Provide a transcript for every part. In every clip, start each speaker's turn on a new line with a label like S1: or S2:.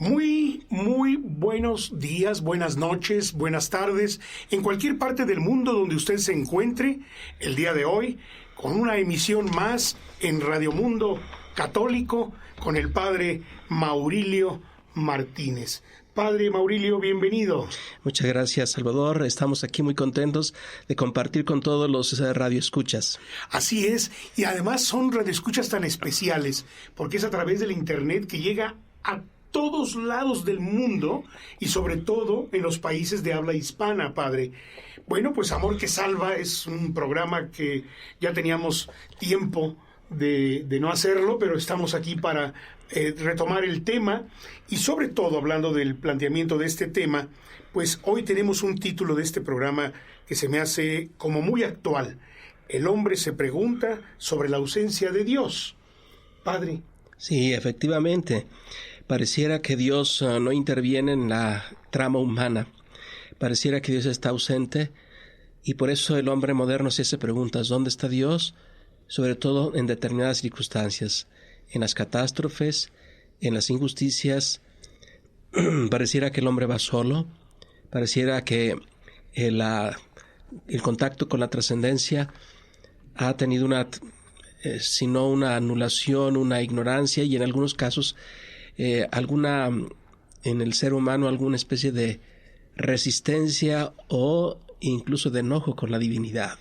S1: Muy buenos días, buenas noches, buenas tardes, en cualquier parte del mundo donde usted se encuentre el día de hoy, con una emisión más en Radio Mundo Católico con el Padre Maurilio Martínez. Padre Maurilio, bienvenido.
S2: Muchas gracias, Salvador. Estamos aquí muy contentos de compartir con todos los radioescuchas.
S1: Así es, y además son radioescuchas tan especiales, porque es a través del Internet que llega a todos lados del mundo y sobre todo en los países de habla hispana, Padre. Bueno, pues Amor que Salva es un programa que ya teníamos tiempo de no hacerlo, pero estamos aquí para retomar el tema y sobre todo hablando del planteamiento de este tema, pues hoy tenemos un título de este programa que se me hace como muy actual. El hombre se pregunta sobre la ausencia de Dios. Padre.
S2: Sí, efectivamente. Pareciera que Dios no interviene en la trama humana. Pareciera que Dios está ausente y por eso el hombre moderno se hace preguntas. ¿Dónde está Dios? Sobre todo en determinadas circunstancias. En las catástrofes, en las injusticias. Pareciera que el hombre va solo. Pareciera que el contacto con la trascendencia ha tenido sino una anulación, una ignorancia y en algunos casos en el ser humano alguna especie de resistencia o incluso de enojo con la divinidad,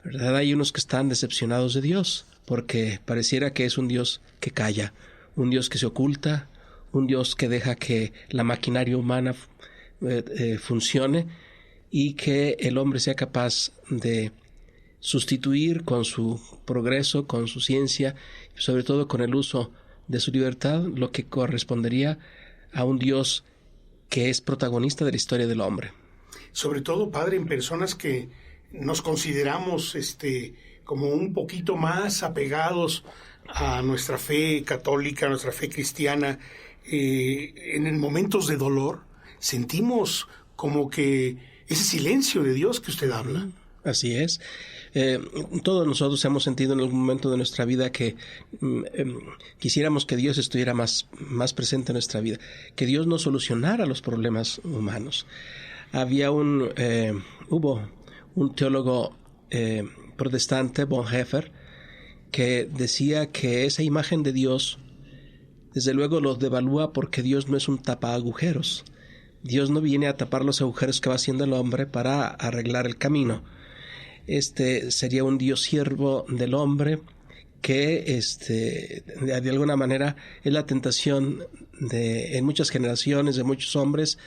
S2: ¿verdad? Hay unos que están decepcionados de Dios porque pareciera que es un Dios que calla, un Dios que se oculta, un Dios que deja que la maquinaria humana funcione y que el hombre sea capaz de sustituir con su progreso, con su ciencia, y sobre todo con el uso de su libertad, lo que correspondería a un Dios que es protagonista de la historia del hombre.
S1: Sobre todo, Padre, en personas que nos consideramos como un poquito más apegados a nuestra fe católica, a nuestra fe cristiana, en momentos de dolor, sentimos como que ese silencio de Dios que usted habla.
S2: Así es. Todos nosotros hemos sentido en algún momento de nuestra vida que quisiéramos que Dios estuviera más presente en nuestra vida, que Dios nos solucionara los problemas humanos. Hubo un teólogo protestante, Bonhoeffer, que decía que esa imagen de Dios, desde luego, lo devalúa porque Dios no es un tapagujeros. Dios no viene a tapar los agujeros que va haciendo el hombre para arreglar el camino. Sería un Dios siervo del hombre que de alguna manera es la tentación en muchas generaciones, de muchos hombres,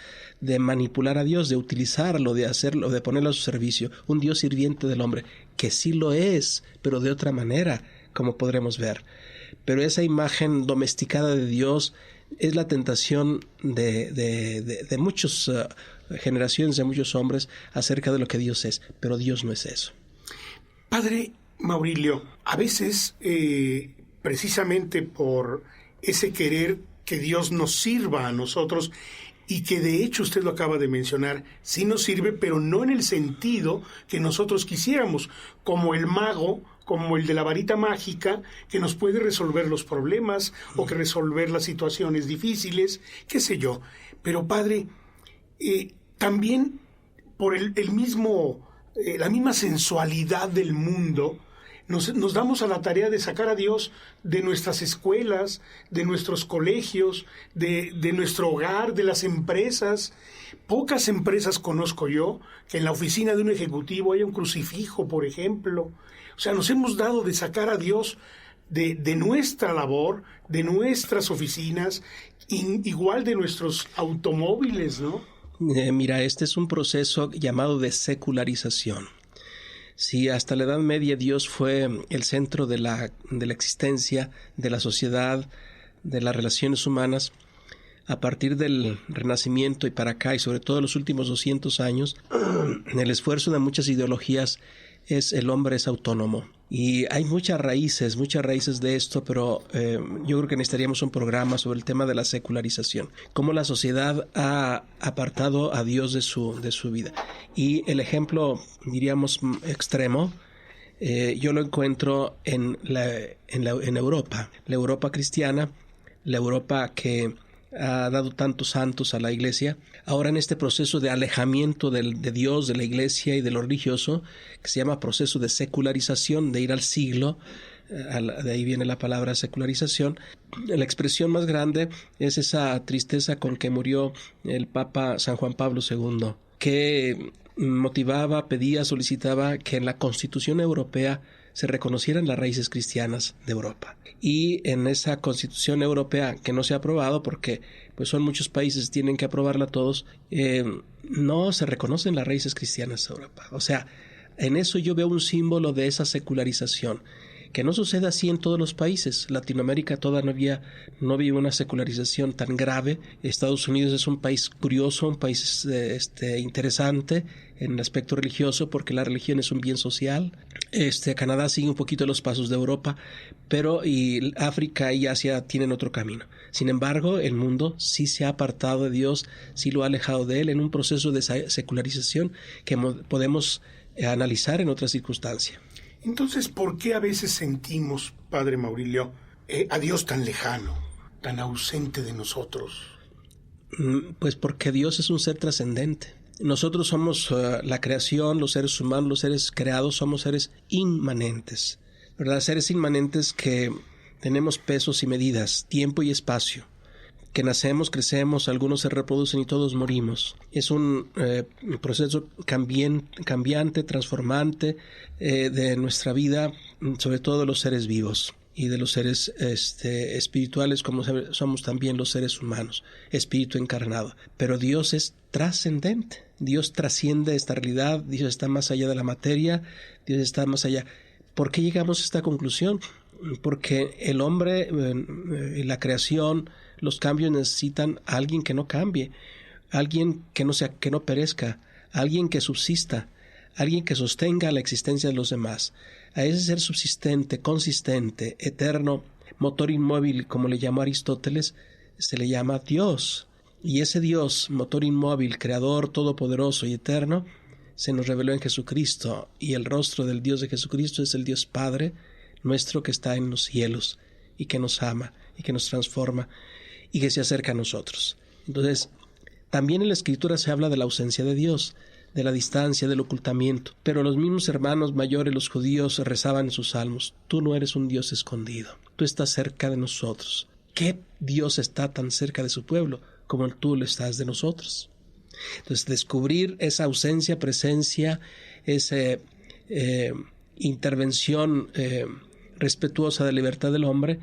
S2: de manipular a Dios, de utilizarlo, de hacerlo, de ponerlo a su servicio. Un Dios sirviente del hombre, que sí lo es, pero de otra manera, como podremos ver. Pero esa imagen domesticada de Dios es la tentación de muchas generaciones, de muchos hombres acerca de lo que Dios es, pero Dios no es eso.
S1: Padre Maurilio, a veces precisamente por ese querer que Dios nos sirva a nosotros y que de hecho usted lo acaba de mencionar, sí nos sirve, pero no en el sentido que nosotros quisiéramos, como el mago, como el de la varita mágica, que nos puede resolver los problemas o que resolver las situaciones difíciles, qué sé yo. Pero Padre, también por la misma sensualidad del mundo, nos damos a la tarea de sacar a Dios de nuestras escuelas, de nuestros colegios, de nuestro hogar, de las empresas. Pocas empresas conozco yo que en la oficina de un ejecutivo haya un crucifijo, por ejemplo. O sea, nos hemos dado de sacar a Dios de nuestra labor, de nuestras oficinas, igual de nuestros automóviles, ¿no?
S2: Mira, este es un proceso llamado de secularización. Si hasta la Edad Media Dios fue el centro de la existencia, de la sociedad, de las relaciones humanas, a partir del Renacimiento y para acá, y sobre todo en los últimos 200 años, el esfuerzo de muchas ideologías el hombre es autónomo. Y hay muchas raíces de esto, pero yo creo que necesitaríamos un programa sobre el tema de la secularización, cómo la sociedad ha apartado a Dios de su vida. Y el ejemplo, diríamos, extremo, yo lo encuentro en Europa, la Europa cristiana, la Europa que ha dado tantos santos a la Iglesia, ahora en este proceso de alejamiento de Dios, de la Iglesia y de lo religioso, que se llama proceso de secularización, de ir al siglo, de ahí viene la palabra secularización. La expresión más grande es esa tristeza con que murió el Papa San Juan Pablo II, que motivaba, pedía, solicitaba que en la Constitución Europea se reconocieran las raíces cristianas de Europa. Y en esa Constitución Europea, que no se ha aprobado porque pues son muchos países, tienen que aprobarla todos, no se reconocen las raíces cristianas de Europa. O sea, en eso yo veo un símbolo de esa secularización, que no sucede así en todos los países. Latinoamérica todavía no vive una secularización tan grave. Estados Unidos es un país curioso, un país interesante en el aspecto religioso, porque la religión es un bien social. Canadá sigue un poquito los pasos de Europa, pero y África y Asia tienen otro camino. Sin embargo, el mundo sí se ha apartado de Dios, sí lo ha alejado de él en un proceso de secularización que podemos analizar en otra circunstancia.
S1: Entonces, ¿por qué a veces sentimos, Padre Maurilio, a Dios tan lejano, tan ausente de nosotros?
S2: Pues porque Dios es un ser trascendente. Nosotros somos la creación, los seres humanos, los seres creados, somos seres inmanentes, ¿verdad? Seres inmanentes que tenemos pesos y medidas, tiempo y espacio, que nacemos, crecemos, algunos se reproducen y todos morimos. Es un proceso cambiante, transformante de nuestra vida, sobre todo de los seres vivos y de los seres espirituales, como somos también los seres humanos, espíritu encarnado. Pero Dios es trascendente, Dios trasciende esta realidad, Dios está más allá de la materia, Dios está más allá. ¿Por qué llegamos a esta conclusión? Porque el hombre, la creación, los cambios necesitan a alguien que no cambie, alguien que no perezca, alguien que subsista, alguien que sostenga la existencia de los demás. A ese ser subsistente, consistente, eterno, motor inmóvil, como le llamó Aristóteles, se le llama Dios. Y ese Dios, motor inmóvil, creador, todopoderoso y eterno, se nos reveló en Jesucristo, y el rostro del Dios de Jesucristo es el Dios Padre nuestro que está en los cielos y que nos ama y que nos transforma y que se acerca a nosotros. Entonces, también en la Escritura se habla de la ausencia de Dios, de la distancia, del ocultamiento. Pero los mismos hermanos mayores, los judíos, rezaban en sus salmos: tú no eres un Dios escondido, tú estás cerca de nosotros. ¿Qué Dios está tan cerca de su pueblo como tú lo estás de nosotros? Entonces, descubrir esa ausencia, presencia, esa intervención respetuosa de la libertad del hombre,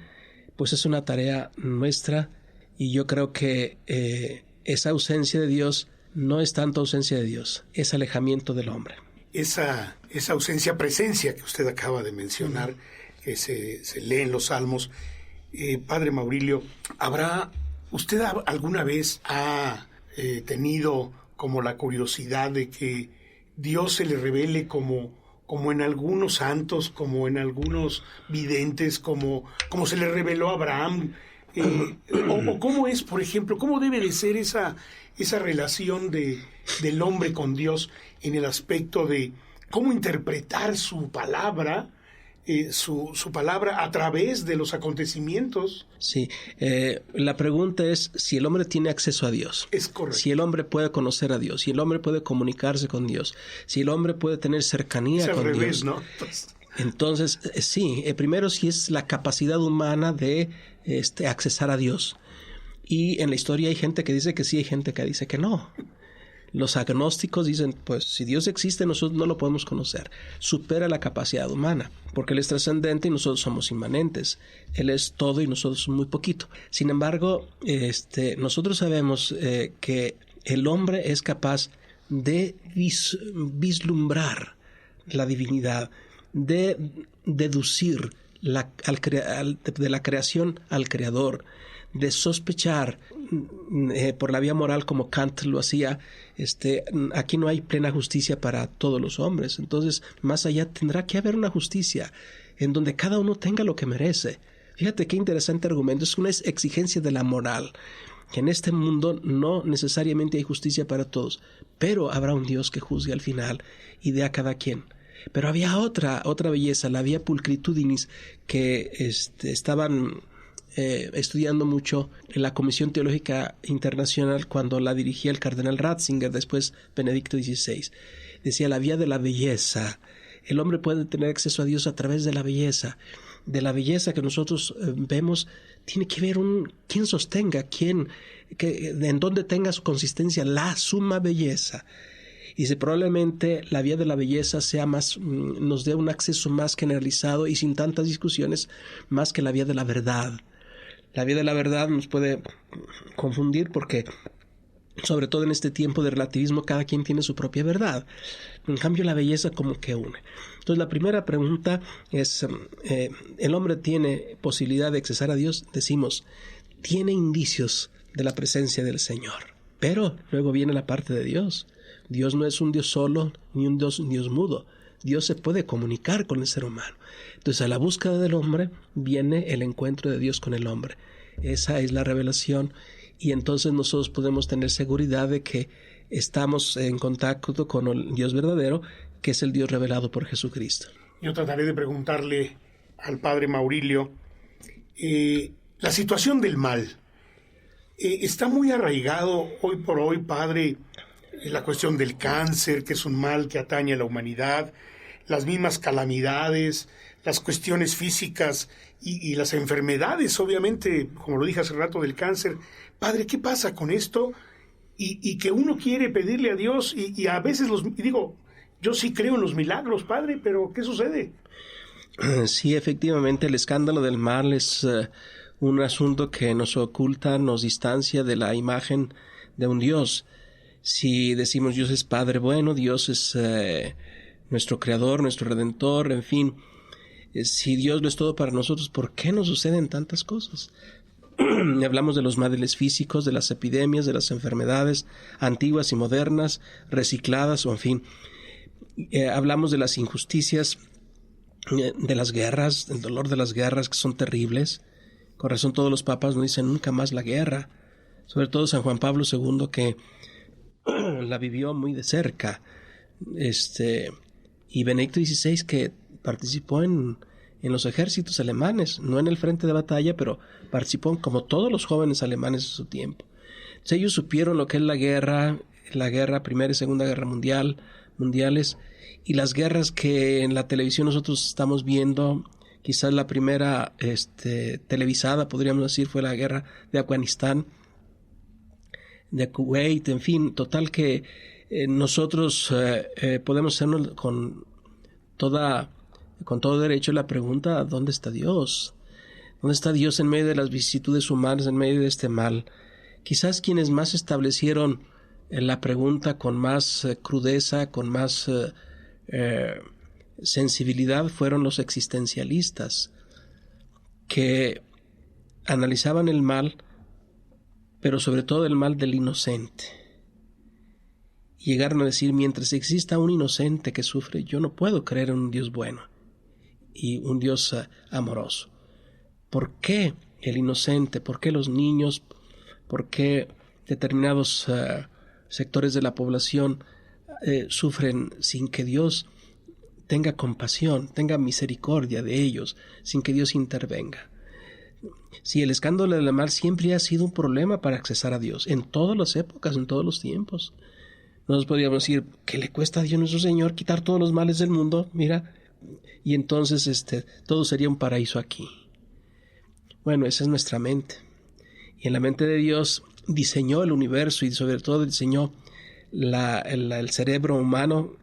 S2: pues es una tarea nuestra. Y yo creo que esa ausencia de Dios no es tanto ausencia de Dios, es alejamiento del hombre. Esa
S1: ausencia, presencia que usted acaba de mencionar, que se lee en los Salmos. Padre Maurilio, ¿usted alguna vez ha tenido como la curiosidad de que Dios se le revele como en algunos santos, como en algunos videntes, como se le reveló a Abraham? O cómo es, por ejemplo, cómo debe de ser esa relación del hombre con Dios en el aspecto de cómo interpretar su palabra, su palabra a través de los acontecimientos.
S2: Sí, la pregunta es si el hombre tiene acceso a Dios.
S1: Es correcto.
S2: Si el hombre puede conocer a Dios, si el hombre puede comunicarse con Dios, si el hombre puede tener cercanía con Dios.
S1: ¿No?
S2: Entonces, sí, primero si es la capacidad humana de accesar a Dios. Y en la historia hay gente que dice que sí, hay gente que dice que no. Los agnósticos dicen, pues si Dios existe, nosotros no lo podemos conocer. Supera la capacidad humana, porque Él es trascendente y nosotros somos inmanentes. Él es todo y nosotros somos muy poquito. Sin embargo, nosotros sabemos que el hombre es capaz de vislumbrar la divinidad, de deducir de la creación al creador, de sospechar por la vía moral, como Kant lo hacía. Aquí no hay plena justicia para todos los hombres. Entonces, más allá tendrá que haber una justicia en donde cada uno tenga lo que merece. Fíjate qué interesante argumento. Es una exigencia de la moral, que en este mundo no necesariamente hay justicia para todos, pero habrá un Dios que juzgue al final y dé a cada quien. Pero había otra belleza, la vía pulcritudinis, que estaban estudiando mucho en la Comisión Teológica Internacional cuando la dirigía el cardenal Ratzinger, después Benedicto XVI. Decía la vía de la belleza. El hombre puede tener acceso a Dios a través de la belleza. De la belleza que nosotros vemos, tiene que ver quién sostenga, en dónde tenga su consistencia la suma belleza. Y si probablemente la vía de la belleza sea nos dé un acceso más generalizado y sin tantas discusiones, más que la vía de la verdad. La vía de la verdad nos puede confundir porque, sobre todo en este tiempo de relativismo, cada quien tiene su propia verdad. En cambio, la belleza como que une. Entonces, la primera pregunta es, ¿el hombre tiene posibilidad de accesar a Dios? Decimos, tiene indicios de la presencia del Señor. Pero luego viene la parte de Dios. Dios no es un Dios solo ni un Dios mudo. Dios se puede comunicar con el ser humano. Entonces, a la búsqueda del hombre viene el encuentro de Dios con el hombre. Esa es la revelación. Y entonces nosotros podemos tener seguridad de que estamos en contacto con el Dios verdadero, que es el Dios revelado por Jesucristo.
S1: Yo trataré de preguntarle al padre Maurilio, la situación del mal. Está muy arraigado hoy por hoy, padre, la cuestión del cáncer, que es un mal que atañe a la humanidad, las mismas calamidades, las cuestiones físicas y las enfermedades, obviamente, como lo dije hace rato, del cáncer. Padre, ¿qué pasa con esto? Y que uno quiere pedirle a Dios y a veces yo sí creo en los milagros, padre, pero ¿qué sucede?
S2: Sí, efectivamente, el escándalo del mal es un asunto que nos oculta, nos distancia de la imagen de un Dios. Si decimos Dios es Padre bueno, Dios es nuestro Creador, nuestro Redentor, en fin, si Dios lo es todo para nosotros, ¿por qué nos suceden tantas cosas? Hablamos de los males físicos, de las epidemias, de las enfermedades antiguas y modernas, recicladas, o en fin. Hablamos de las injusticias, de las guerras, del dolor de las guerras que son terribles. Con razón todos los papas no dicen nunca más la guerra. Sobre todo San Juan Pablo II, que la vivió muy de cerca. Y Benedicto XVI, que participó en los ejércitos alemanes, no en el frente de batalla, pero participó como todos los jóvenes alemanes de su tiempo. Entonces, ellos supieron lo que es la guerra, Primera y Segunda Guerra mundiales, y las guerras que en la televisión nosotros estamos viendo. Quizás la primera televisada, podríamos decir, fue la guerra de Afganistán, de Kuwait, en fin, total que nosotros podemos hacernos con todo derecho la pregunta, ¿dónde está Dios? ¿Dónde está Dios en medio de las vicisitudes humanas, en medio de este mal? Quizás quienes más establecieron la pregunta con más crudeza, con más sensibilidad, fueron los existencialistas, que analizaban el mal, pero sobre todo el mal del inocente. Llegaron a decir, mientras exista un inocente que sufre, yo no puedo creer en un Dios bueno y un Dios amoroso. ¿Por qué el inocente? ¿Por qué los niños? ¿Por qué determinados sectores de la población sufren sin que Dios tenga compasión, tenga misericordia de ellos, sin que Dios intervenga? Si el escándalo del mal siempre ha sido un problema para accesar a Dios, en todas las épocas, en todos los tiempos. Nosotros podríamos decir, ¿qué le cuesta a Dios nuestro Señor quitar todos los males del mundo? Mira, y entonces todo sería un paraíso aquí. Bueno, esa es nuestra mente. Y en la mente de Dios diseñó el universo y sobre todo diseñó el cerebro humano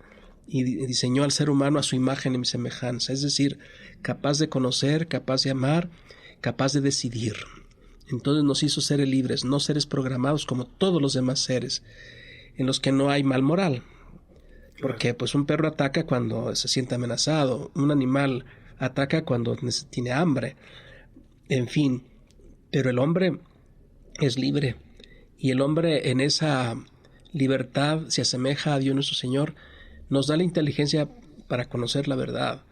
S2: y diseñó al ser humano a su imagen y semejanza, es decir, capaz de conocer, capaz de amar, capaz de decidir. Entonces nos hizo seres libres, no seres programados como todos los demás seres, en los que no hay mal moral. Porque pues un perro ataca cuando se siente amenazado, un animal ataca cuando tiene hambre, en fin, pero el hombre es libre, y el hombre en esa libertad se asemeja a Dios nuestro Señor, nos da la inteligencia para conocer la verdad,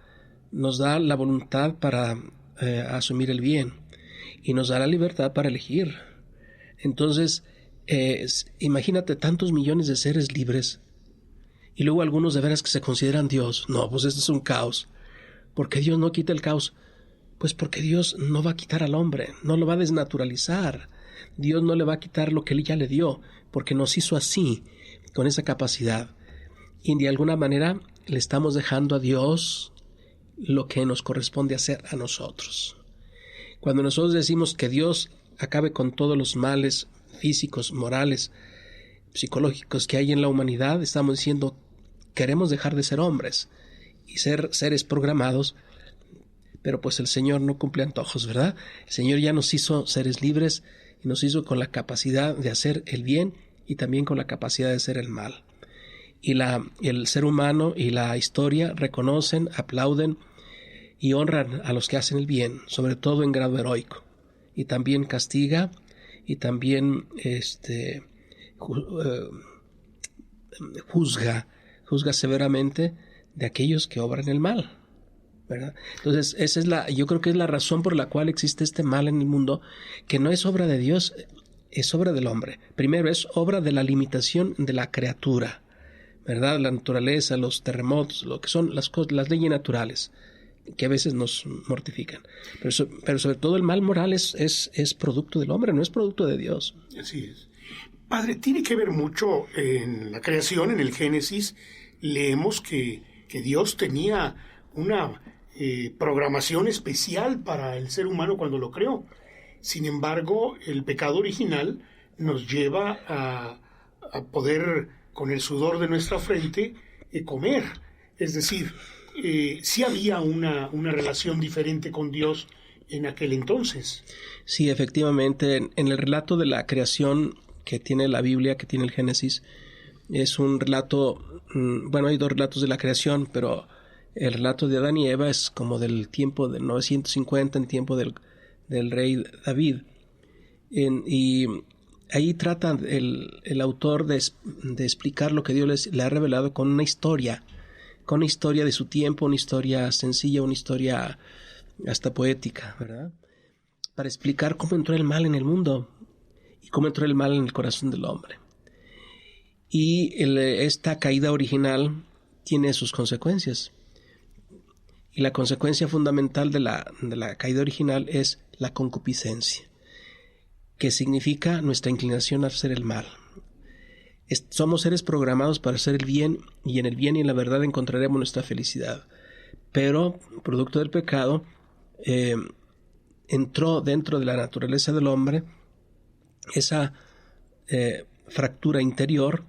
S2: nos da la voluntad para asumir el bien, y nos da la libertad para elegir. Entonces, imagínate tantos millones de seres libres, y luego algunos de veras que se consideran Dios. No, pues esto es un caos. ¿Por qué Dios no quita el caos? Pues porque Dios no va a quitar al hombre, no lo va a desnaturalizar. Dios no le va a quitar lo que Él ya le dio, porque nos hizo así, con esa capacidad. Y de alguna manera le estamos dejando a Dios lo que nos corresponde hacer a nosotros. Cuando nosotros decimos que Dios acabe con todos los males físicos, morales, psicológicos que hay en la humanidad, estamos diciendo queremos dejar de ser hombres y ser seres programados, pero pues el Señor no cumple antojos, ¿verdad? El Señor ya nos hizo seres libres y nos hizo con la capacidad de hacer el bien y también con la capacidad de hacer el mal. Y el ser humano y la historia reconocen, aplauden y honran a los que hacen el bien, sobre todo en grado heroico, y también castiga y también juzga severamente de aquellos que obran el mal, ¿verdad? Entonces yo creo que es la razón por la cual existe este mal en el mundo, que no es obra de Dios, es obra del hombre. Primero es obra de la limitación de la criatura, ¿verdad? La naturaleza, los terremotos, lo que son las leyes naturales, que a veces nos mortifican. Pero sobre todo el mal moral es producto del hombre, no es producto de Dios.
S1: Así es. Padre, tiene que ver mucho en la creación, en el Génesis, leemos que Dios tenía una programación especial para el ser humano cuando lo creó. Sin embargo, el pecado original nos lleva a poder, con el sudor de nuestra frente, comer. Es decir, sí había una relación diferente con Dios en aquel entonces.
S2: Sí, efectivamente, en el relato de la creación que tiene la Biblia, que tiene el Génesis, es un relato, hay dos relatos de la creación, pero el relato de Adán y Eva es como del tiempo de 950, en tiempo del rey David. Y ahí trata el autor de explicar lo que Dios le ha revelado con una historia de su tiempo, una historia sencilla, una historia hasta poética, ¿verdad? Para explicar cómo entró el mal en el mundo y cómo entró el mal en el corazón del hombre. Y esta caída original tiene sus consecuencias. Y la consecuencia fundamental de la caída original es la concupiscencia, que significa nuestra inclinación a hacer el mal. Somos seres programados para hacer el bien, y en el bien y en la verdad encontraremos nuestra felicidad. Pero, producto del pecado, entró dentro de la naturaleza del hombre esa fractura interior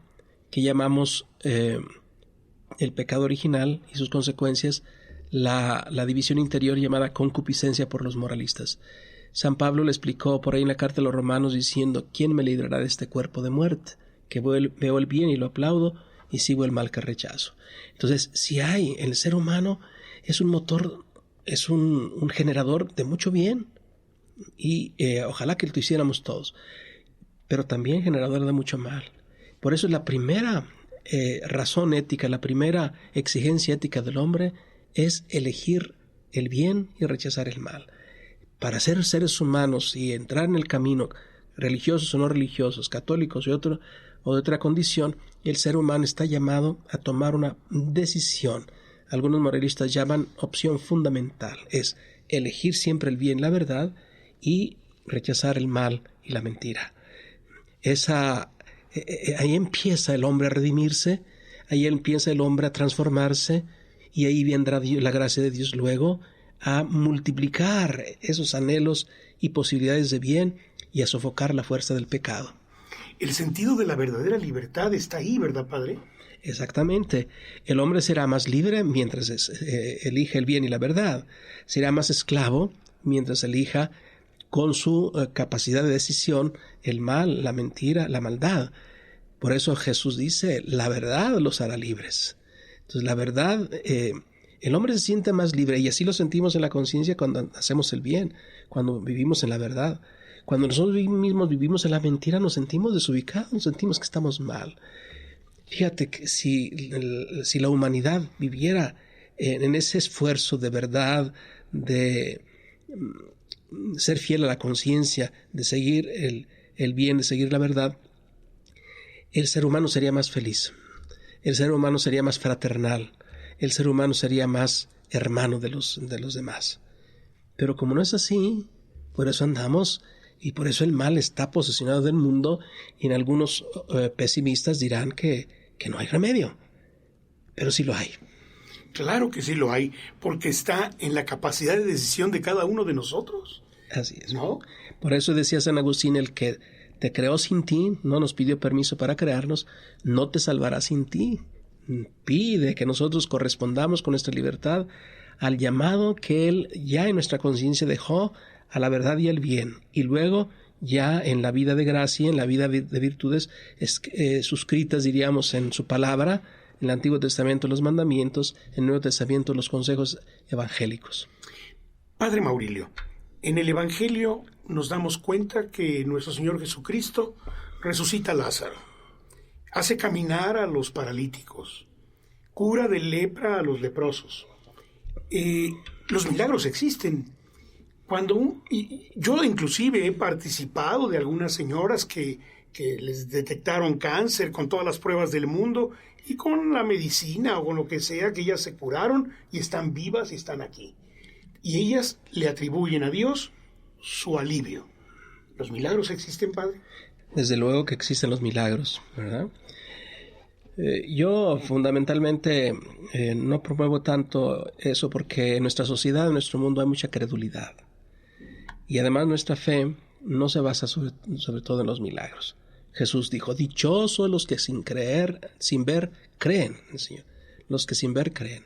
S2: que llamamos el pecado original, y sus consecuencias, la división interior llamada concupiscencia por los moralistas. San Pablo le explicó por ahí en la carta a los Romanos diciendo: ¿quién me librará de este cuerpo de muerte? Que veo el bien y lo aplaudo, y sigo el mal que rechazo. Entonces, si hay el ser humano, es un motor, es un generador de mucho bien, y ojalá que lo hiciéramos todos, pero también generador de mucho mal. Por eso la primera razón ética, la primera exigencia ética del hombre es elegir el bien y rechazar el mal. Para ser seres humanos y entrar en el camino, religiosos o no religiosos, católicos o de otra condición, el ser humano está llamado a tomar una decisión. Algunos moralistas llaman opción fundamental. Es elegir siempre el bien, la verdad, y rechazar el mal y la mentira. Ahí empieza el hombre a redimirse, ahí empieza el hombre a transformarse, y ahí vendrá la gracia de Dios luego a multiplicar esos anhelos y posibilidades de bien y a sofocar la fuerza del pecado.
S1: El sentido de la verdadera libertad está ahí, ¿verdad, Padre?
S2: Exactamente. El hombre será más libre mientras elija el bien y la verdad. Será más esclavo mientras elija con su capacidad de decisión el mal, la mentira, la maldad. Por eso Jesús dice: la verdad los hará libres. Entonces la verdad, el hombre se siente más libre, y así lo sentimos en la conciencia cuando hacemos el bien, cuando vivimos en la verdad. Cuando nosotros mismos vivimos en la mentira, nos sentimos desubicados, nos sentimos que estamos mal. Fíjate que si la humanidad viviera en ese esfuerzo de verdad, de ser fiel a la conciencia, de seguir el bien, de seguir la verdad, el ser humano sería más feliz, el ser humano sería más fraternal, el ser humano sería más hermano de los demás. Pero como no es así, por eso andamos y por eso el mal está posesionado del mundo, y en algunos pesimistas dirán que no hay remedio. Pero sí lo hay.
S1: Claro que sí lo hay, porque está en la capacidad de decisión de cada uno de nosotros.
S2: Así es.
S1: ¿No?
S2: Por eso decía San Agustín, el que te creó sin ti, no nos pidió permiso para crearnos, no te salvará sin ti. Pide que nosotros correspondamos con nuestra libertad al llamado que Él ya en nuestra conciencia dejó a la verdad y al bien, y luego ya en la vida de gracia, en la vida de virtudes suscritas, diríamos, en su palabra, en el Antiguo Testamento los mandamientos, en el Nuevo Testamento los consejos evangélicos.
S1: Padre Maurilio, en el Evangelio nos damos cuenta que nuestro Señor Jesucristo resucita a Lázaro, hace caminar a los paralíticos, cura de lepra a los leprosos. Los milagros existen. Yo inclusive he participado de algunas señoras que les detectaron cáncer con todas las pruebas del mundo, y con la medicina o con lo que sea, que ellas se curaron y están vivas y están aquí. Y ellas le atribuyen a Dios su alivio. ¿Los milagros existen, Padre?
S2: Desde luego que existen los milagros, ¿verdad? Yo fundamentalmente no promuevo tanto eso, porque en nuestra sociedad, en nuestro mundo, hay mucha credulidad. Y además nuestra fe no se basa sobre todo en los milagros. Jesús dijo, dichosos los que sin ver, creen, Señor. Los que sin ver, creen.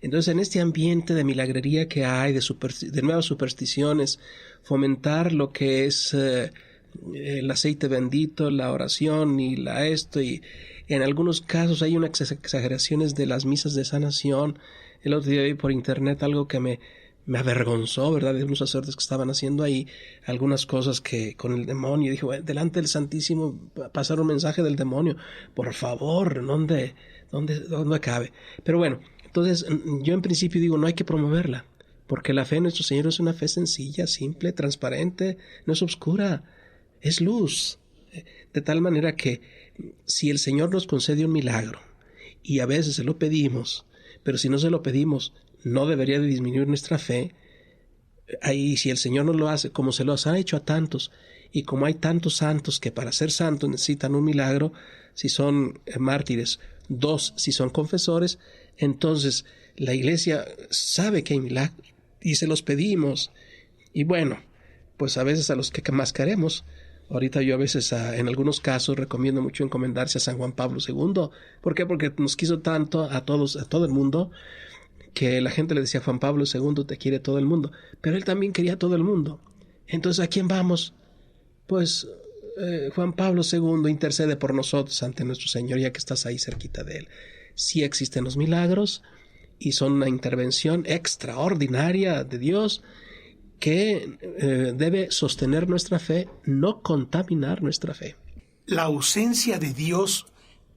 S2: Entonces, en este ambiente de milagrería que hay, de nuevas supersticiones, fomentar lo que es el aceite bendito, la oración y y en algunos casos hay unas exageraciones de las misas de sanación. El otro día vi por internet algo que me avergonzó, ¿verdad? De unos sacerdotes que estaban haciendo ahí algunas cosas que con el demonio. Dije, bueno, delante del Santísimo pasar un mensaje del demonio. Por favor, ¿dónde cabe? Pero bueno, entonces yo en principio digo, no hay que promoverla, porque la fe en nuestro Señor es una fe sencilla, simple, transparente, no es oscura, es luz. De tal manera que si el Señor nos concede un milagro, y a veces se lo pedimos, pero si no se lo pedimos, no debería de disminuir nuestra fe. Ahí, si el Señor nos lo hace, como se los ha hecho a tantos, y como hay tantos santos que para ser santos necesitan un milagro, si son mártires, 2 si son confesores, entonces la Iglesia sabe que hay milagros y se los pedimos. Y bueno, pues a veces a los que más queremos. Ahorita yo a veces en algunos casos recomiendo mucho encomendarse a San Juan Pablo II. ¿Por qué? Porque nos quiso tanto a todo el mundo, que la gente le decía, Juan Pablo II te quiere todo el mundo, pero él también quería a todo el mundo. Entonces, ¿a quién vamos? Pues Juan Pablo II intercede por nosotros ante nuestro Señor, ya que estás ahí cerquita de él. Sí existen los milagros y son una intervención extraordinaria de Dios que debe sostener nuestra fe, no contaminar nuestra fe.
S1: La ausencia de Dios,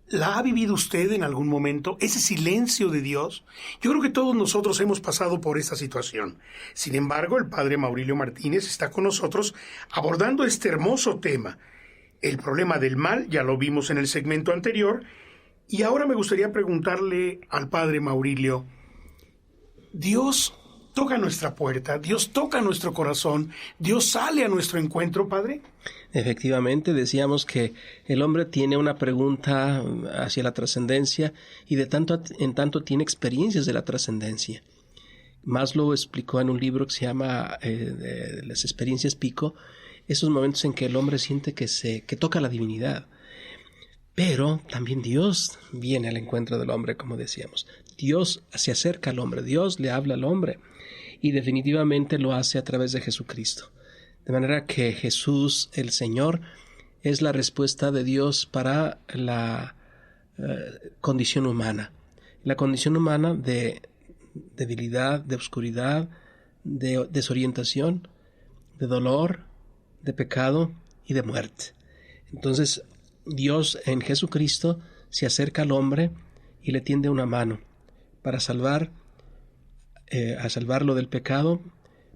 S1: ¿la ha vivido usted en algún momento? ¿Ese silencio de Dios? Yo creo que todos nosotros hemos pasado por esta situación. Sin embargo, el Padre Maurilio Martínez está con nosotros abordando este hermoso tema. El problema del mal, ya lo vimos en el segmento anterior, y ahora me gustaría preguntarle al Padre Maurilio, ¿Dios toca nuestra puerta? ¿Dios toca nuestro corazón? ¿Dios sale a nuestro encuentro, Padre?
S2: Efectivamente, decíamos que el hombre tiene una pregunta hacia la trascendencia y de tanto en tanto tiene experiencias de la trascendencia. Maslow explicó en un libro que se llama Las experiencias Pico, esos momentos en que el hombre siente que toca la divinidad. Pero también Dios viene al encuentro del hombre, como decíamos. Dios se acerca al hombre, Dios le habla al hombre, y definitivamente lo hace a través de Jesucristo. De manera que Jesús, el Señor, es la respuesta de Dios para la condición humana. La condición humana de debilidad, de oscuridad, de desorientación, de dolor, de pecado y de muerte. Entonces, Dios en Jesucristo se acerca al hombre y le tiende una mano para salvarlo del pecado,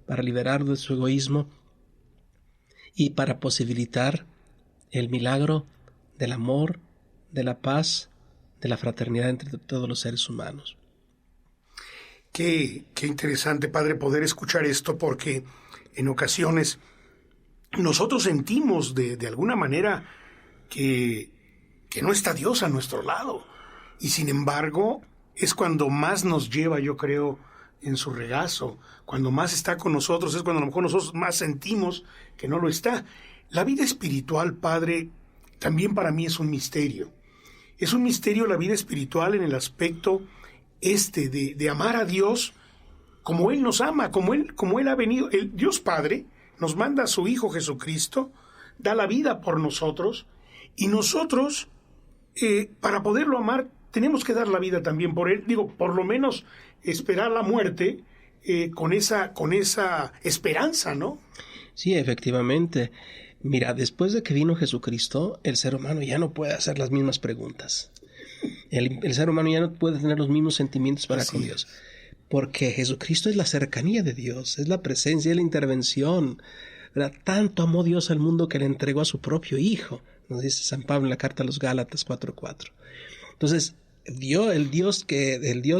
S2: para liberarlo de su egoísmo y para posibilitar el milagro del amor, de la paz, de la fraternidad entre todos los seres humanos.
S1: Qué interesante, Padre, poder escuchar esto, porque en ocasiones nosotros sentimos de alguna manera que no está Dios a nuestro lado. Y sin embargo, es cuando más nos lleva, yo creo, en su regazo. Cuando más está con nosotros, es cuando a lo mejor nosotros más sentimos que no lo está. La vida espiritual, Padre, también para mí es un misterio. Es un misterio la vida espiritual en el aspecto de amar a Dios como Él nos ama, como Él ha venido. El Dios Padre nos manda a su Hijo Jesucristo, da la vida por nosotros, y nosotros, para poderlo amar, tenemos que dar la vida también por Él. Digo, por lo menos esperar la muerte con esa esperanza, ¿no?
S2: Sí, efectivamente. Mira, después de que vino Jesucristo, el ser humano ya no puede hacer las mismas preguntas. El ser humano ya no puede tener los mismos sentimientos para con Dios. Porque Jesucristo es la cercanía de Dios, es la presencia, es la intervención. ¿Verdad? Tanto amó Dios al mundo que le entregó a su propio Hijo, nos dice San Pablo en la carta a los Gálatas 4:4. Entonces, el Dios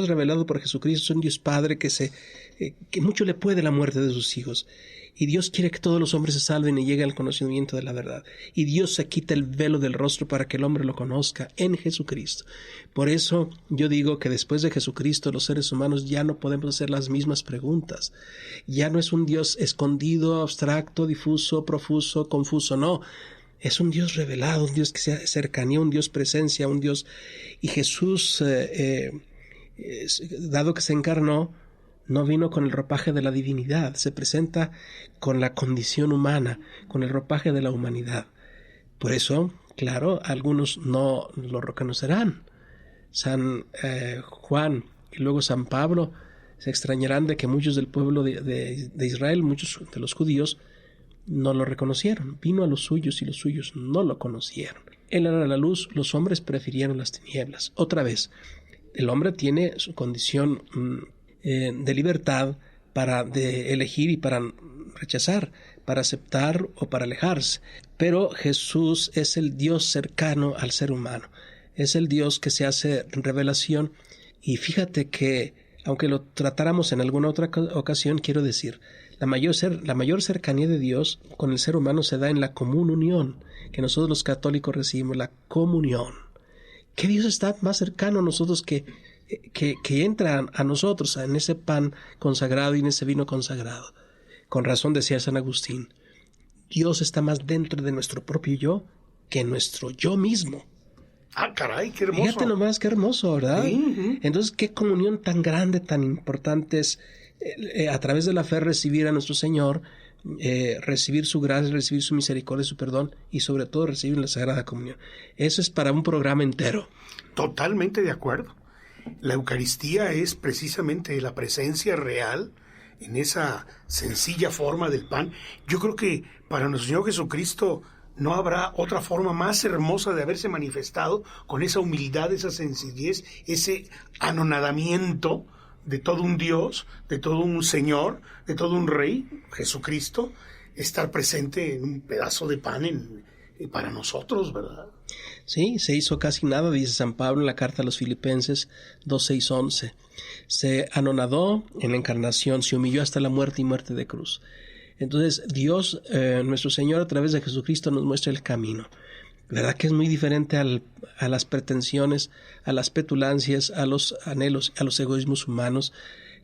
S2: revelado por Jesucristo es un Dios Padre que mucho le puede la muerte de sus hijos. Y Dios quiere que todos los hombres se salven y lleguen al conocimiento de la verdad. Y Dios se quita el velo del rostro para que el hombre lo conozca en Jesucristo. Por eso yo digo que después de Jesucristo los seres humanos ya no podemos hacer las mismas preguntas. Ya no es un Dios escondido, abstracto, difuso, profuso, confuso, no. Es un Dios revelado, un Dios que sea cercanía, un Dios presencia, un Dios. Y Jesús, dado que se encarnó, no vino con el ropaje de la divinidad, se presenta con la condición humana, con el ropaje de la humanidad. Por eso, claro, algunos no lo reconocerán. San Juan y luego San Pablo se extrañarán de que muchos del pueblo de Israel, muchos de los judíos, no lo reconocieron. Vino a los suyos y los suyos no lo conocieron. Él era la luz, los hombres prefirieron las tinieblas. Otra vez, el hombre tiene su condición de libertad de elegir y para rechazar, para aceptar o para alejarse. Pero Jesús es el Dios cercano al ser humano. Es el Dios que se hace revelación. Y fíjate que, aunque lo tratáramos en alguna otra ocasión, quiero decir, la mayor cercanía de Dios con el ser humano se da en la común unión, que nosotros los católicos recibimos, la comunión. Que Dios está más cercano a nosotros que entra a nosotros en ese pan consagrado y en ese vino consagrado. Con razón decía San Agustín, Dios está más dentro de nuestro propio yo que en nuestro yo mismo.
S1: Ah, caray, qué hermoso.
S2: Fíjate nomás, qué hermoso, ¿verdad?
S1: Sí.
S2: Entonces, qué comunión tan grande, tan importante es a través de la fe recibir a nuestro Señor, recibir su gracia, recibir su misericordia, su perdón y sobre todo recibir la Sagrada Comunión. Eso es para un programa entero.
S1: Totalmente de acuerdo. La Eucaristía es precisamente la presencia real en esa sencilla forma del pan. Yo creo que para nuestro Señor Jesucristo no habrá otra forma más hermosa de haberse manifestado con esa humildad, esa sencillez, ese anonadamiento de todo un Dios, de todo un Señor, de todo un Rey, Jesucristo, estar presente en un pedazo de pan para nosotros, ¿verdad?
S2: Sí, se hizo casi nada, dice San Pablo en la carta a los Filipenses 2:6-11. Se anonadó en la encarnación, se humilló hasta la muerte y muerte de cruz. Entonces Dios, nuestro Señor, a través de Jesucristo nos muestra el camino. ¿Verdad que es muy diferente a las pretensiones, a las petulancias, a los anhelos, a los egoísmos humanos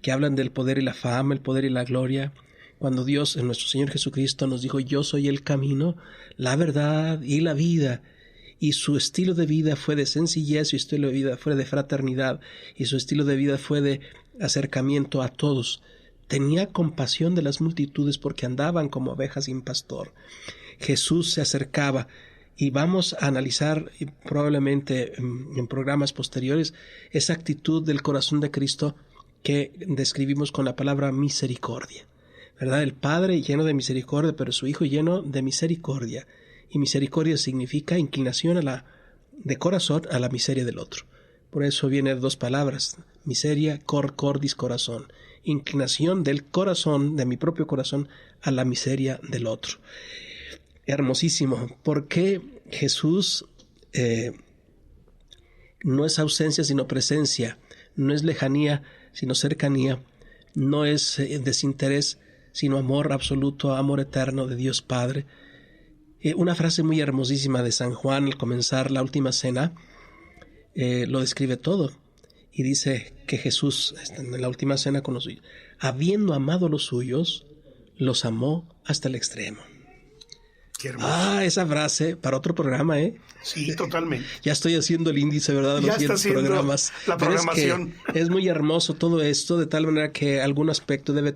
S2: que hablan del poder y la fama, el poder y la gloria? Cuando Dios, en nuestro Señor Jesucristo, nos dijo, yo soy el camino, la verdad y la vida. Y su estilo de vida fue de sencillez, su estilo de vida fue de fraternidad, y su estilo de vida fue de acercamiento a todos. Tenía compasión de las multitudes porque andaban como ovejas sin pastor. Jesús se acercaba, y vamos a analizar probablemente en programas posteriores esa actitud del corazón de Cristo que describimos con la palabra misericordia. ¿Verdad? El Padre lleno de misericordia, pero su Hijo lleno de misericordia. Y misericordia significa inclinación de corazón a la miseria del otro. Por eso viene dos palabras, miseria, cordis, corazón. Inclinación del corazón, de mi propio corazón, a la miseria del otro. Hermosísimo, porque Jesús no es ausencia sino presencia, no es lejanía sino cercanía. No es desinterés, sino amor absoluto, amor eterno de Dios Padre. Una frase muy hermosísima de San Juan al comenzar la última cena lo describe todo. Y dice que Jesús, en la última cena con los suyos, habiendo amado a los suyos, los amó hasta el extremo.
S1: Qué hermoso.
S2: Esa frase para otro programa, ¿eh?
S1: Sí, totalmente.
S2: Ya estoy haciendo el índice, ¿verdad? De los 10 programas.
S1: La programación.
S2: Es muy hermoso todo esto, de tal manera que algún aspecto debe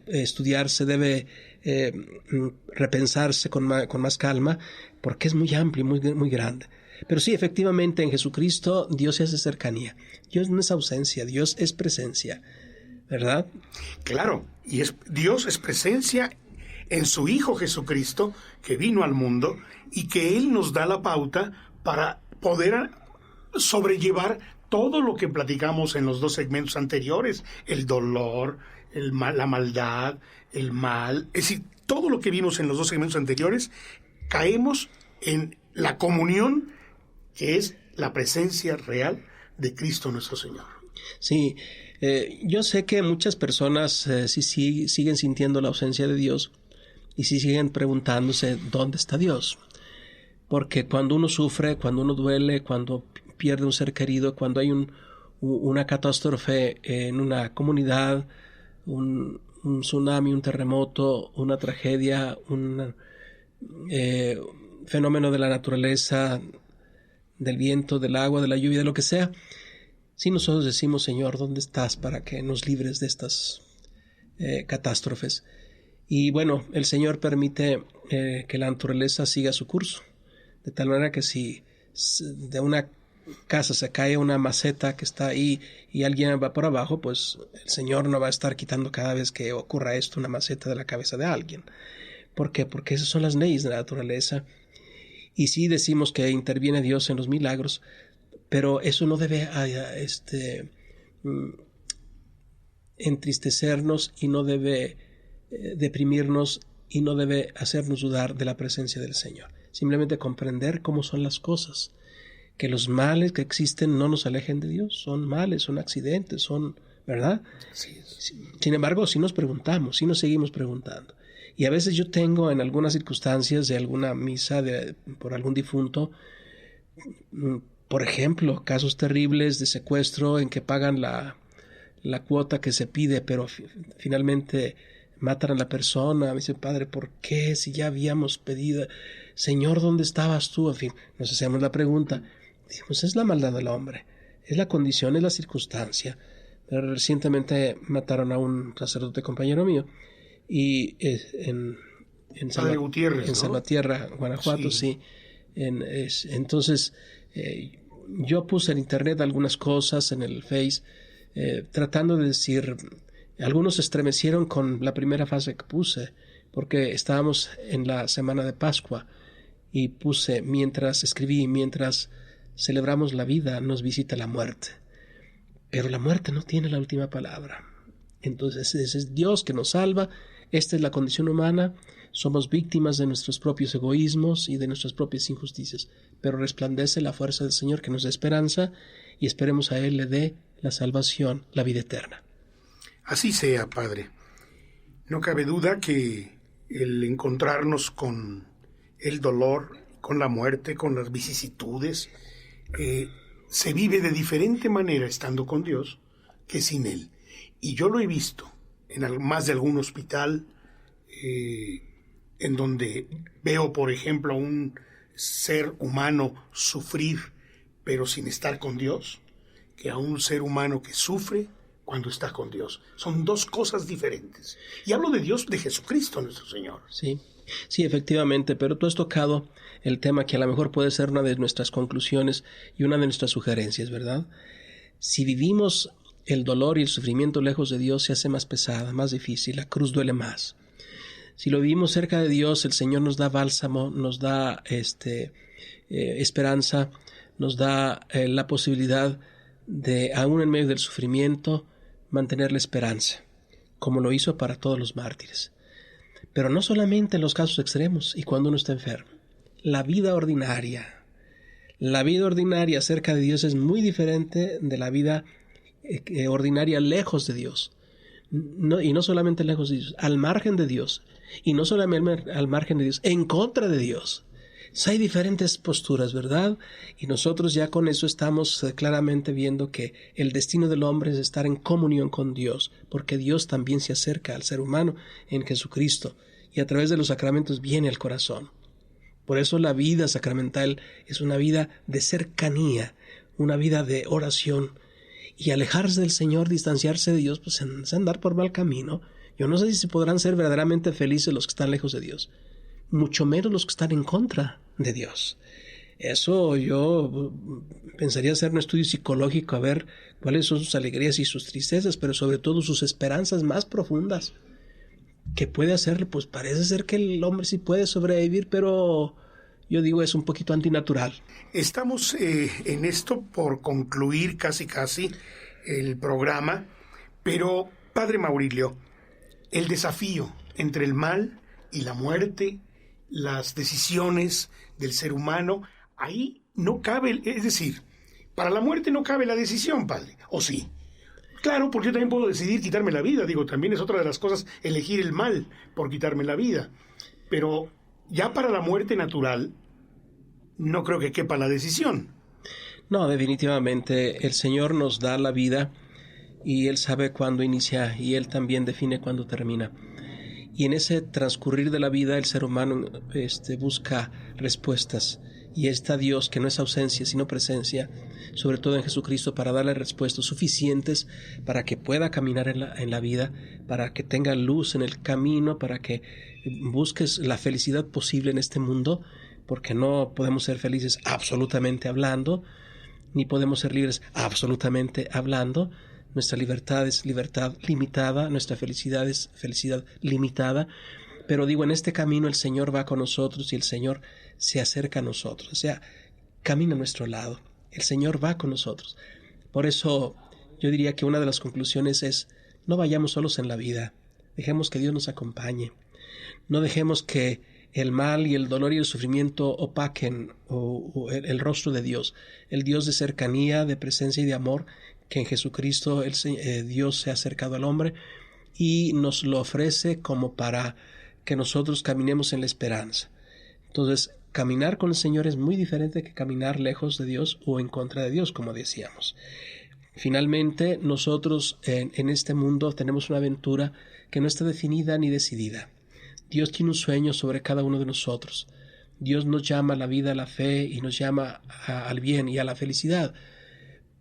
S2: estudiarse, debe repensarse con más calma, porque es muy amplio y muy, muy grande. Pero sí, efectivamente, en Jesucristo Dios se hace cercanía. Dios no es ausencia, Dios es presencia, ¿verdad?
S1: Claro, y Dios es presencia en su Hijo Jesucristo, que vino al mundo y que Él nos da la pauta para poder sobrellevar todo lo que platicamos en los 2 segmentos anteriores, el dolor, la maldad, el mal, es decir, todo lo que vimos en los 2 segmentos anteriores, caemos en la comunión que es la presencia real de Cristo nuestro Señor.
S2: Sí, yo sé que muchas personas siguen sintiendo la ausencia de Dios y siguen preguntándose dónde está Dios. Porque cuando uno sufre, cuando uno duele, cuando pierde un ser querido, cuando hay una catástrofe en una comunidad, un tsunami, un terremoto, una tragedia, un fenómeno de la naturaleza, del viento, del agua, de la lluvia, de lo que sea, si nosotros decimos, Señor, ¿dónde estás para que nos libres de estas catástrofes? Y bueno, el Señor permite que la naturaleza siga su curso, de tal manera que si de una casa se cae una maceta que está ahí y alguien va por abajo, pues el Señor no va a estar quitando cada vez que ocurra esto una maceta de la cabeza de alguien. ¿Por qué? Porque esas son las leyes de la naturaleza. Y sí decimos que interviene Dios en los milagros, pero eso no debe entristecernos y no debe deprimirnos y no debe hacernos dudar de la presencia del Señor. Simplemente comprender cómo son las cosas, que los males que existen no nos alejen de Dios, son males, son accidentes, son, ¿verdad?
S1: Así es.
S2: Sin embargo, si nos preguntamos, si nos seguimos preguntando. Y a veces yo tengo en algunas circunstancias de alguna misa por algún difunto, por ejemplo, casos terribles de secuestro en que pagan la cuota que se pide, pero finalmente matan a la persona. Me dice, Padre, ¿por qué? Si ya habíamos pedido, Señor, ¿dónde estabas tú? En fin, nos hacemos la pregunta. Dijimos, es la maldad del hombre, es la condición, es la circunstancia. Pero recientemente mataron a un sacerdote compañero mío y en Salvatierra, Guanajuato, sí. Entonces, yo puse en internet algunas cosas en el Face, tratando de decir, algunos se estremecieron con la primera frase que puse, porque estábamos en la semana de Pascua, y escribí, mientras celebramos la vida, nos visita la muerte. Pero la muerte no tiene la última palabra. Entonces, es Dios que nos salva. Esta es la condición humana. Somos víctimas de nuestros propios egoísmos y de nuestras propias injusticias. Pero resplandece la fuerza del Señor que nos da esperanza y esperemos a Él le dé la salvación, la vida eterna.
S1: Así sea, Padre. No cabe duda que el encontrarnos con el dolor, con la muerte, con las vicisitudes, se vive de diferente manera estando con Dios que sin Él. Y yo lo he visto en más de algún hospital, en donde veo, por ejemplo, a un ser humano sufrir, pero sin estar con Dios, que a un ser humano que sufre cuando está con Dios. Son dos cosas diferentes. Y hablo de Dios, de Jesucristo nuestro Señor.
S2: Sí, efectivamente, pero tú has tocado el tema que a lo mejor puede ser una de nuestras conclusiones y una de nuestras sugerencias, ¿verdad? Si vivimos el dolor y el sufrimiento lejos de Dios, se hace más pesada, más difícil, la cruz duele más. Si lo vivimos cerca de Dios, el Señor nos da bálsamo, nos da esperanza, nos da la posibilidad de, aún en medio del sufrimiento, mantener la esperanza, como lo hizo para todos los mártires. Pero no solamente en los casos extremos y cuando uno está enfermo. La vida ordinaria cerca de Dios es muy diferente de la vida ordinaria lejos de Dios. Y no solamente lejos de Dios, al margen de Dios. Y no solamente al margen de Dios, en contra de Dios. Hay diferentes posturas, ¿verdad? Y nosotros ya con eso estamos claramente viendo que el destino del hombre es estar en comunión con Dios, porque Dios también se acerca al ser humano en Jesucristo, y a través de los sacramentos viene al corazón. Por eso la vida sacramental es una vida de cercanía, una vida de oración, y alejarse del Señor, distanciarse de Dios, pues es andar por mal camino. Yo no sé si podrán ser verdaderamente felices los que están lejos de Dios, mucho menos los que están en contra de Dios. Eso yo pensaría hacer un estudio psicológico a ver cuáles son sus alegrías y sus tristezas, pero sobre todo sus esperanzas más profundas. ¿Qué puede hacerle? Pues parece ser que el hombre sí puede sobrevivir, pero yo digo es un poquito antinatural.
S1: Estamos en esto por concluir casi el programa, pero Padre Maurilio, el desafío entre el mal y la muerte, las decisiones del ser humano, ahí no cabe, es decir, para la muerte no cabe la decisión, Padre, ¿o sí? Claro, porque yo también puedo decidir quitarme la vida, también es otra de las cosas, elegir el mal por quitarme la vida, pero ya para la muerte natural no creo que quepa la decisión.
S2: No, definitivamente el Señor nos da la vida y Él sabe cuándo inicia y Él también define cuándo termina. Y en ese transcurrir de la vida el ser humano busca respuestas. Y está Dios, que no es ausencia, sino presencia, sobre todo en Jesucristo, para darle respuestas suficientes para que pueda caminar en la vida, para que tenga luz en el camino, para que busques la felicidad posible en este mundo, porque no podemos ser felices absolutamente hablando, ni podemos ser libres absolutamente hablando. Nuestra libertad es libertad limitada, nuestra felicidad es felicidad limitada, pero en este camino el Señor va con nosotros y el Señor se acerca a nosotros, o sea, camina a nuestro lado, el Señor va con nosotros. Por eso yo diría que una de las conclusiones es, no vayamos solos en la vida, dejemos que Dios nos acompañe, no dejemos que el mal y el dolor y el sufrimiento opaquen el rostro de Dios, el Dios de cercanía, de presencia y de amor, que en Jesucristo Dios se ha acercado al hombre y nos lo ofrece como para que nosotros caminemos en la esperanza. Entonces, caminar con el Señor es muy diferente que caminar lejos de Dios o en contra de Dios, como decíamos. Finalmente, nosotros en este mundo tenemos una aventura que no está definida ni decidida. Dios tiene un sueño sobre cada uno de nosotros. Dios nos llama a la vida, a la fe y nos llama al bien y a la felicidad.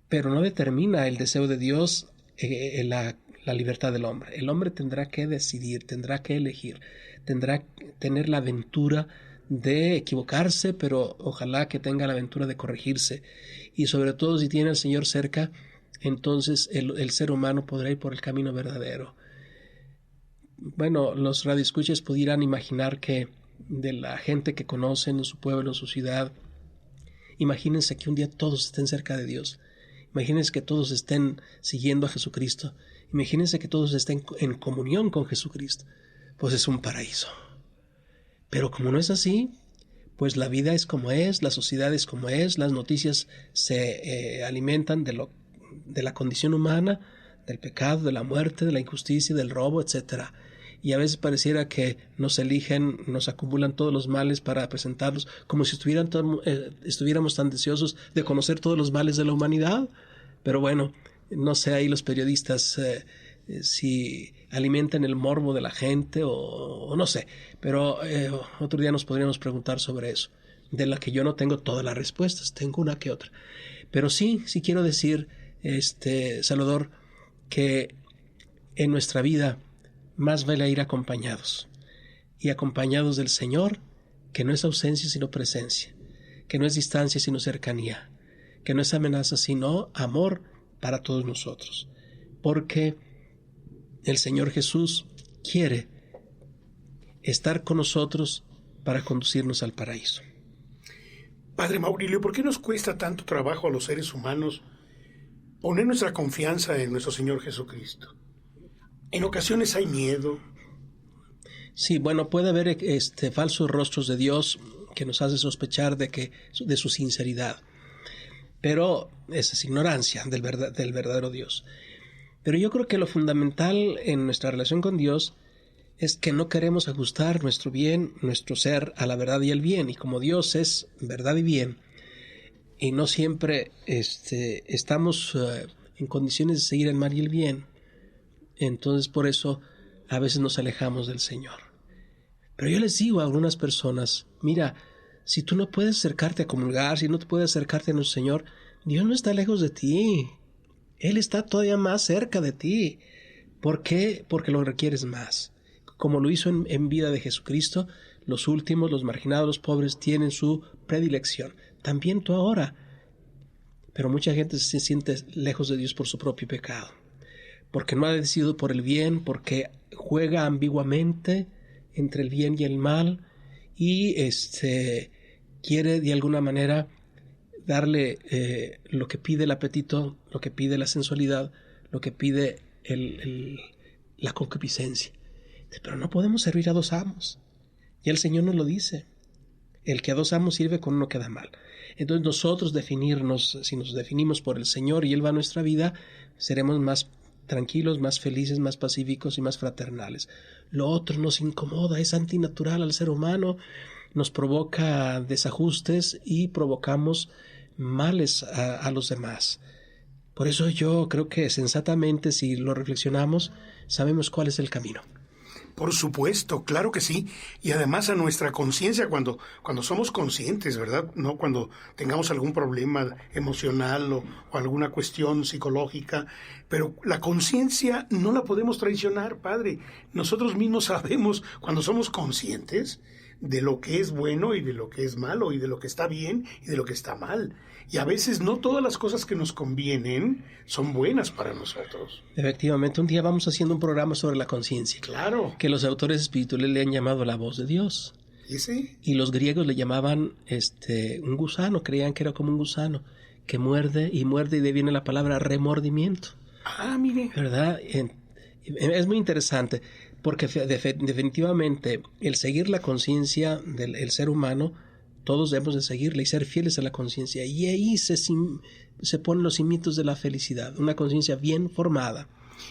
S2: Pero no determina el deseo de Dios la libertad del hombre. El hombre tendrá que decidir, tendrá que elegir, tendrá que tener la aventura de equivocarse, pero ojalá que tenga la aventura de corregirse. Y sobre todo si tiene al Señor cerca, entonces el ser humano podrá ir por el camino verdadero. Bueno, los radioescuchas pudieran imaginar que de la gente que conocen en su pueblo, en su ciudad, imagínense que un día todos estén cerca de Dios. Imagínense que todos estén siguiendo a Jesucristo. Imagínense que todos estén en comunión con Jesucristo. Pues es un paraíso. Pero como no es así, pues la vida es como es, la sociedad es como es, las noticias se alimentan de la condición humana, del pecado, de la muerte, de la injusticia, del robo, etc. Y a veces pareciera que nos eligen, nos acumulan todos los males para presentarlos, como si estuviéramos tan deseosos de conocer todos los males de la humanidad. Pero bueno, no sé ahí los periodistas si alimentan el morbo de la gente o no sé. Pero otro día nos podríamos preguntar sobre eso, de la que yo no tengo todas las respuestas, tengo una que otra. Pero sí quiero decir, Salvador, que en nuestra vida más vale ir acompañados, y acompañados del Señor, que no es ausencia sino presencia, que no es distancia sino cercanía, que no es amenaza sino amor para todos nosotros, porque el Señor Jesús quiere estar con nosotros para conducirnos al paraíso.
S1: Padre Maurilio, ¿por qué nos cuesta tanto trabajo a los seres humanos poner nuestra confianza en nuestro Señor Jesucristo? En ocasiones hay miedo.
S2: Sí, bueno, puede haber falsos rostros de Dios que nos hace sospechar de su sinceridad. pero esa es ignorancia del verdadero Dios. Pero yo creo que lo fundamental en nuestra relación con Dios es que no queremos ajustar nuestro bien, nuestro ser a la verdad y el bien. Y como Dios es verdad y bien, y no siempre estamos en condiciones de seguir el mal y el bien, entonces por eso a veces nos alejamos del Señor. Pero yo les digo a algunas personas, mira, si tú no puedes acercarte a comulgar, si no te puedes acercarte a nuestro Señor, Dios no está lejos de ti. Él está todavía más cerca de ti. ¿Por qué? Porque lo requieres más. Como lo hizo en vida de Jesucristo, los últimos, los marginados, los pobres tienen su predilección. También tú ahora. Pero mucha gente se siente lejos de Dios por su propio pecado. Porque no ha decidido por el bien, porque juega ambiguamente entre el bien y el mal y quiere de alguna manera darle lo que pide el apetito, lo que pide la sensualidad, lo que pide la concupiscencia. Pero no podemos servir a dos amos. Y el Señor nos lo dice. El que a dos amos sirve, con uno queda mal. Entonces nosotros si nos definimos por el Señor y Él va a nuestra vida, seremos más tranquilos, más felices, más pacíficos y más fraternales. Lo otro nos incomoda, es antinatural al ser humano, nos provoca desajustes y provocamos males a los demás. Por eso yo creo que sensatamente, si lo reflexionamos, sabemos cuál es el camino.
S1: Por supuesto, claro que sí. Y además a nuestra conciencia, cuando somos conscientes, ¿verdad? No cuando tengamos algún problema emocional o alguna cuestión psicológica. Pero la conciencia no la podemos traicionar, Padre. Nosotros mismos sabemos, cuando somos conscientes, de lo que es bueno y de lo que es malo, y de lo que está bien y de lo que está mal. Y a veces no todas las cosas que nos convienen son buenas para nosotros.
S2: Efectivamente, un día vamos haciendo un programa sobre la conciencia.
S1: Claro.
S2: Que los autores espirituales le han llamado la voz de Dios.
S1: ¿Sí?
S2: Y los griegos le llamaban un gusano, creían que era como un gusano, que muerde y de ahí viene la palabra remordimiento.
S1: Ah, mire.
S2: ¿Verdad? Es muy interesante, porque definitivamente el seguir la conciencia del ser humano, todos debemos de seguirla y ser fieles a la conciencia. Y ahí se ponen los cimientos de la felicidad, una conciencia bien formada.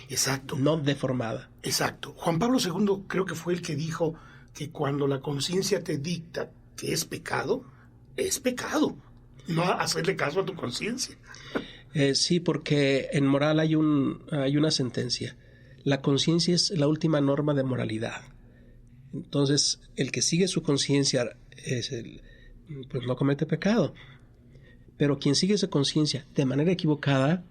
S1: Exacto.
S2: No deformada.
S1: Exacto. Juan Pablo II creo que fue el que dijo que cuando la conciencia te dicta que es pecado, es pecado. No hacerle caso a tu conciencia.
S2: Sí, porque en moral hay una sentencia. La conciencia es la última norma de moralidad. Entonces, el que sigue su conciencia pues no comete pecado. Pero quien sigue esa conciencia de manera equivocada,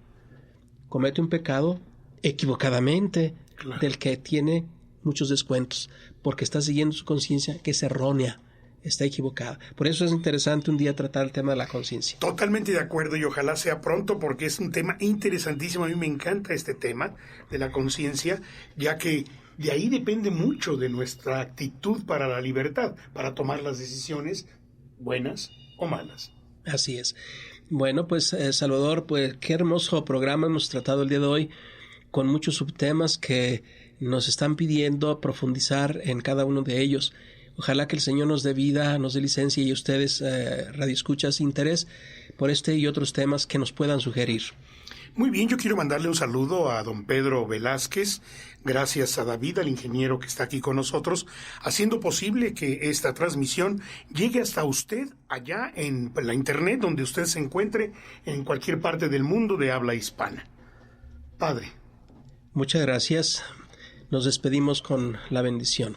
S2: comete un pecado equivocadamente, claro, del que tiene muchos descuentos, porque está siguiendo su conciencia que es errónea, está equivocada. Por eso es interesante un día tratar el tema de la conciencia.
S1: Totalmente de acuerdo, y ojalá sea pronto, porque es un tema interesantísimo. A mí me encanta este tema de la conciencia, ya que de ahí depende mucho de nuestra actitud para la libertad, para tomar las decisiones buenas o malas.
S2: Así es. Bueno, pues Salvador, pues qué hermoso programa hemos tratado el día de hoy, con muchos subtemas que nos están pidiendo profundizar en cada uno de ellos. Ojalá que el Señor nos dé vida, nos dé licencia, y ustedes, radioescuchas, interés por este y otros temas que nos puedan sugerir.
S1: Muy bien, yo quiero mandarle un saludo a don Pedro Velázquez, gracias a David, al ingeniero que está aquí con nosotros, haciendo posible que esta transmisión llegue hasta usted allá en la internet, donde usted se encuentre, en cualquier parte del mundo de habla hispana. Padre.
S2: Muchas gracias. Nos despedimos con la bendición.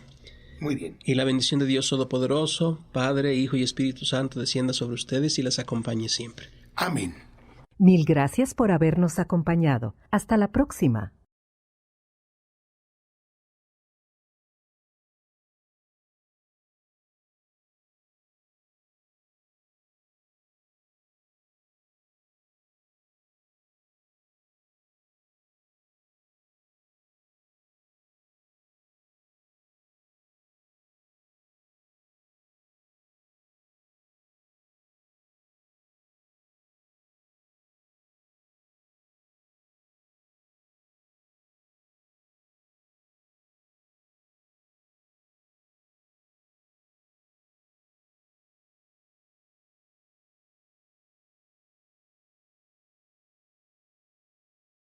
S1: Muy bien.
S2: Y la bendición de Dios Todopoderoso, Padre, Hijo y Espíritu Santo, descienda sobre ustedes y les acompañe siempre.
S1: Amén.
S3: Mil gracias por habernos acompañado. Hasta la próxima.